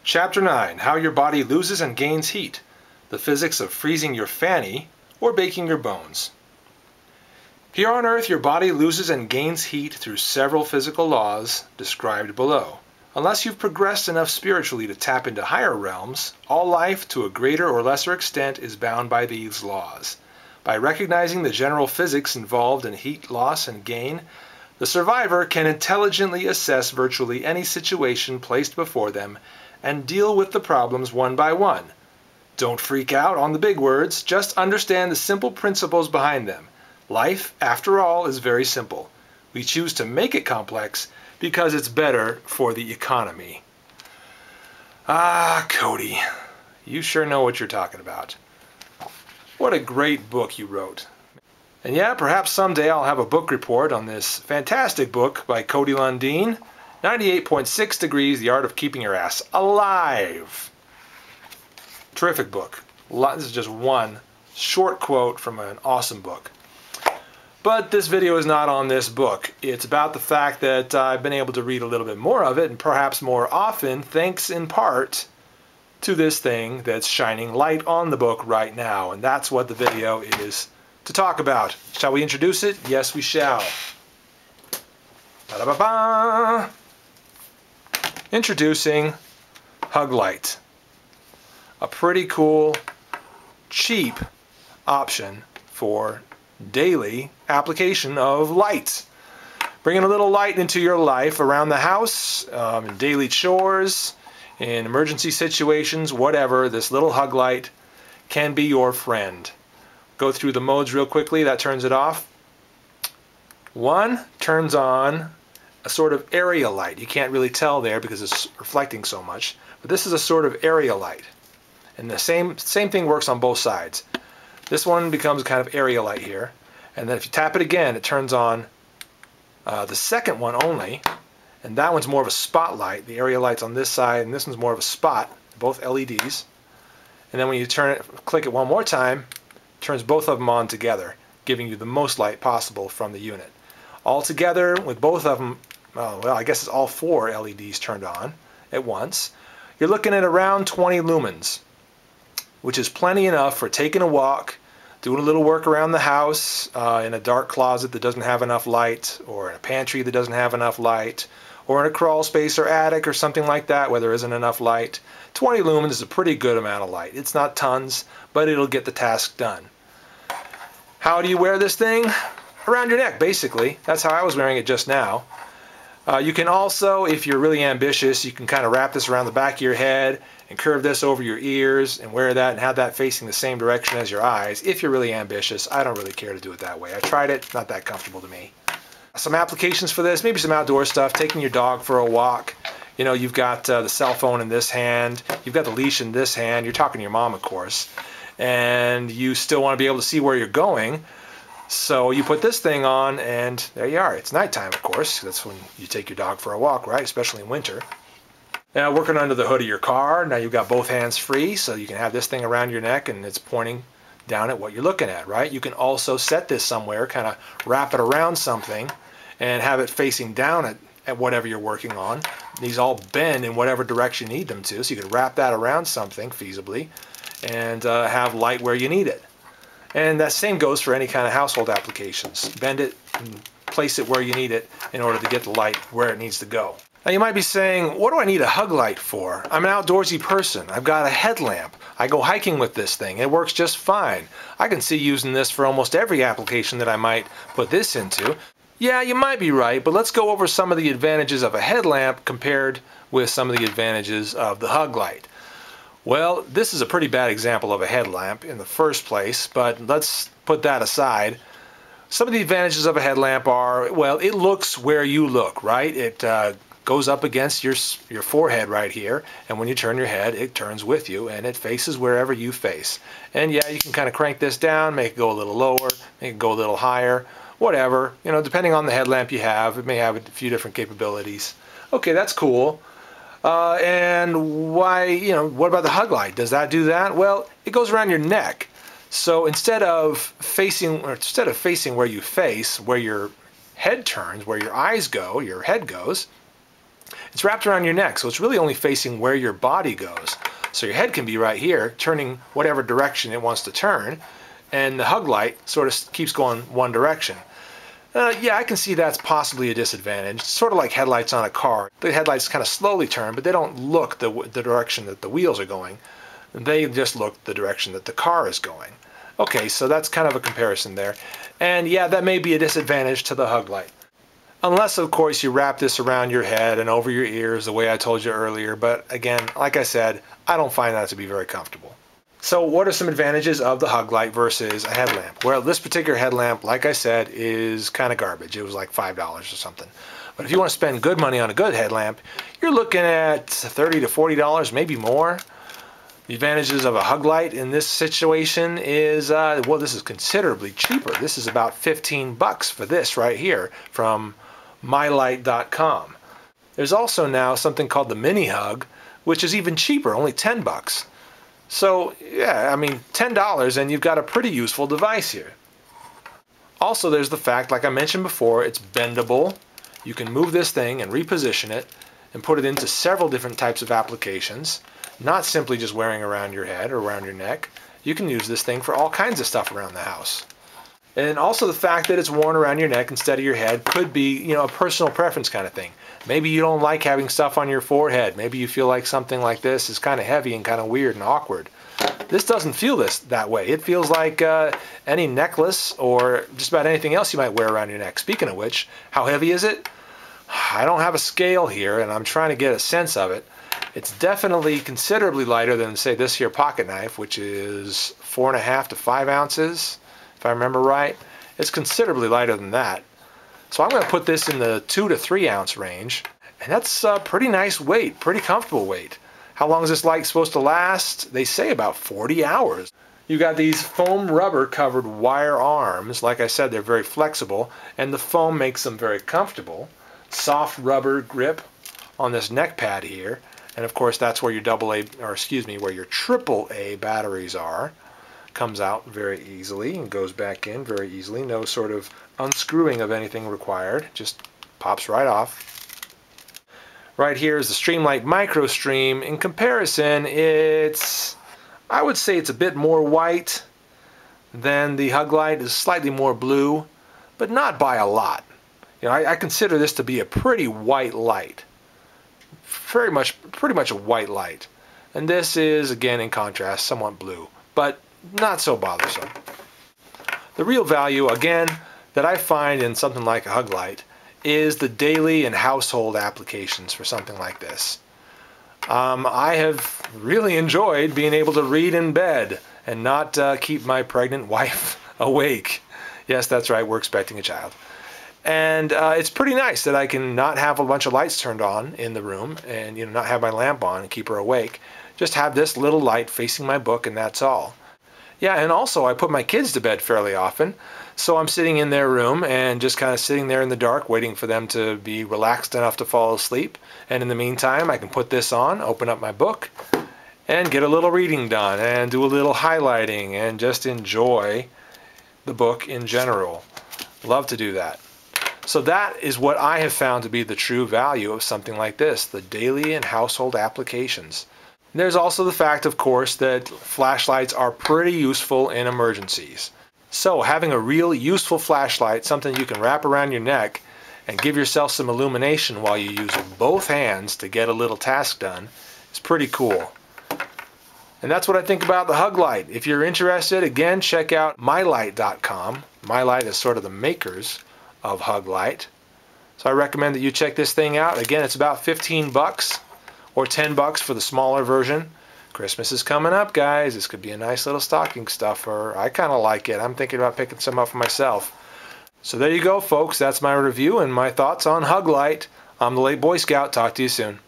Chapter 9. How your body loses and gains heat. The physics of freezing your fanny or baking your bones. Here on Earth, your body loses and gains heat through several physical laws described below. Unless you've progressed enough spiritually to tap into higher realms, all life, to a greater or lesser extent, is bound by these laws. By recognizing the general physics involved in heat loss and gain, the survivor can intelligently assess virtually any situation placed before them and deal with the problems one by one. Don't freak out on the big words, just understand the simple principles behind them. Life, after all, is very simple. We choose to make it complex because it's better for the economy. Ah, Cody, you sure know what you're talking about. What a great book you wrote. And yeah, perhaps someday I'll have a book report on this fantastic book by Cody Lundeen, 98.6 Degrees, The Art of Keeping Your Ass Alive. Terrific book. This is just one short quote from an awesome book. But this video is not on this book. It's about the fact that I've been able to read a little bit more of it, and perhaps more often, thanks in part to this thing that's shining light on the book right now. And that's what the video is to talk about. Shall we introduce it? Yes, we shall. Ba-da-ba-ba! Introducing HUGlight. A pretty cool, cheap option for daily application of light. Bringing a little light into your life around the house, in daily chores, in emergency situations, whatever, this little HUGlight can be your friend. Go through the modes real quickly. That turns it off. One turns on a sort of area light. You can't really tell there because it's reflecting so much, but this is a sort of area light. And the same thing works on both sides. This one becomes kind of area light here, and then if you tap it again, it turns on the second one only, and that one's more of a spotlight. The area light's on this side, and this one's more of a spot, both LEDs. And then when you click it one more time, it turns both of them on together, giving you the most light possible from the unit. All together, with both of them, well, I guess it's all four LEDs turned on at once, you're looking at around 20 lumens. Which is plenty enough for taking a walk, doing a little work around the house, in a dark closet that doesn't have enough light, or in a pantry that doesn't have enough light, or in a crawl space or attic or something like that where there isn't enough light. 20 lumens is a pretty good amount of light. It's not tons, but it'll get the task done. How do you wear this thing? Around your neck, basically. That's how I was wearing it just now. You can also, if you're really ambitious, you can kind of wrap this around the back of your head and curve this over your ears and wear that and have that facing the same direction as your eyes. If you're really ambitious, I don't really care to do it that way. I tried it, not that comfortable to me. Some applications for this, maybe some outdoor stuff, taking your dog for a walk. You know, you've got the cell phone in this hand, you've got the leash in this hand, you're talking to your mom, of course, and you still want to be able to see where you're going. So you put this thing on and there you are. It's nighttime, of course. That's when you take your dog for a walk, right? Especially in winter. Now working under the hood of your car, now you've got both hands free, so you can have this thing around your neck and it's pointing down at what you're looking at, right? You can also set this somewhere, kind of wrap it around something and have it facing down at whatever you're working on. These all bend in whatever direction you need them to, so you can wrap that around something feasibly and have light where you need it. And that same goes for any kind of household applications. Bend it and place it where you need it in order to get the light where it needs to go. Now you might be saying, what do I need a HUGlight for? I'm an outdoorsy person. I've got a headlamp. I go hiking with this thing. It works just fine. I can see using this for almost every application that I might put this into. Yeah, you might be right, but let's go over some of the advantages of a headlamp compared with some of the advantages of the HUGlight. Well, this is a pretty bad example of a headlamp in the first place, but let's put that aside. Some of the advantages of a headlamp are, well, it looks where you look, right? It goes up against your forehead right here, and when you turn your head, it turns with you, and it faces wherever you face. And yeah, you can kind of crank this down, make it go a little lower, make it go a little higher, whatever. You know, depending on the headlamp you have, it may have a few different capabilities. Okay, that's cool. And why, you know, what about the HUGlight? Does that do that? Well, it goes around your neck. So instead of facing where you face, where your head turns, where your eyes go, your head goes, It's wrapped around your neck, so it's really only facing where your body goes. So your head can be right here, turning whatever direction it wants to turn, and the HUGlight sort of keeps going one direction. Yeah, I can see that's possibly a disadvantage. It's sort of like headlights on a car. The headlights kind of slowly turn, but they don't look the direction that the wheels are going. They just look the direction that the car is going. Okay, so that's kind of a comparison there. And yeah, that may be a disadvantage to the HUGlight. Unless, of course, you wrap this around your head and over your ears the way I told you earlier. But again, like I said, I don't find that to be very comfortable. So what are some advantages of the HUGlight versus a headlamp? Well, this particular headlamp, like I said, is kind of garbage. It was like $5 or something. But if you want to spend good money on a good headlamp, you're looking at $30 to $40, maybe more. The advantages of a HUGlight in this situation is, well, this is considerably cheaper. This is about 15 bucks for this right here from mylight.com. There's also now something called the Mini Hug, which is even cheaper, only 10 bucks. So, yeah, I mean, $10 and you've got a pretty useful device here. Also, there's the fact, like I mentioned before, it's bendable. You can move this thing and reposition it and put it into several different types of applications, not simply just wearing around your head or around your neck. You can use this thing for all kinds of stuff around the house. And also the fact that it's worn around your neck instead of your head could be, a personal preference kind of thing. Maybe you don't like having stuff on your forehead. Maybe you feel like something like this is kind of heavy and kind of weird and awkward. This doesn't feel that way. It feels like any necklace or just about anything else you might wear around your neck. Speaking of which, how heavy is it? I don't have a scale here and I'm trying to get a sense of it. It's definitely considerably lighter than, say, this here pocket knife, which is 4.5 to 5 ounces. If I remember right, it's considerably lighter than that. So I'm going to put this in the 2 to 3 ounce range, and that's a pretty nice weight, pretty comfortable weight. How long is this light supposed to last? They say about 40 hours. You've got these foam rubber covered wire arms. Like I said, they're very flexible, and the foam makes them very comfortable. Soft rubber grip on this neck pad here, and of course that's where your where your AAA batteries are. Comes out very easily and goes back in very easily. No sort of unscrewing of anything required. Just pops right off. Right here is the Streamlight Micro Stream. In comparison, I would say it's a bit more white than the HUGlight. It's slightly more blue, but not by a lot. I consider this to be a pretty white light. Pretty much a white light. And this is, again, in contrast, somewhat blue, but not so bothersome. The real value, again, that I find in something like a HUGlight is the daily and household applications for something like this. I have really enjoyed being able to read in bed and not keep my pregnant wife awake. Yes, that's right, we're expecting a child. And it's pretty nice that I can not have a bunch of lights turned on in the room and not have my lamp on and keep her awake. Just have this little light facing my book and that's all. Yeah, and also I put my kids to bed fairly often, so I'm sitting in their room and just kind of sitting there in the dark waiting for them to be relaxed enough to fall asleep. And in the meantime, I can put this on, open up my book, and get a little reading done and do a little highlighting and just enjoy the book in general. Love to do that. So that is what I have found to be the true value of something like this, the daily and household applications. There's also the fact, of course, that flashlights are pretty useful in emergencies. So having a real useful flashlight, something you can wrap around your neck and give yourself some illumination while you use both hands to get a little task done, is pretty cool. And that's what I think about the HUGlight. If you're interested, again, check out mylight.com. MyLight is sort of the makers of HUGlight. So I recommend that you check this thing out. Again, it's about 15 bucks. Or 10 bucks for the smaller version. Christmas is coming up, guys. This could be a nice little stocking stuffer. I kind of like it. I'm thinking about picking some up for myself. So there you go, folks. That's my review and my thoughts on HUGlight. I'm the Late Boy Scout. Talk to you soon.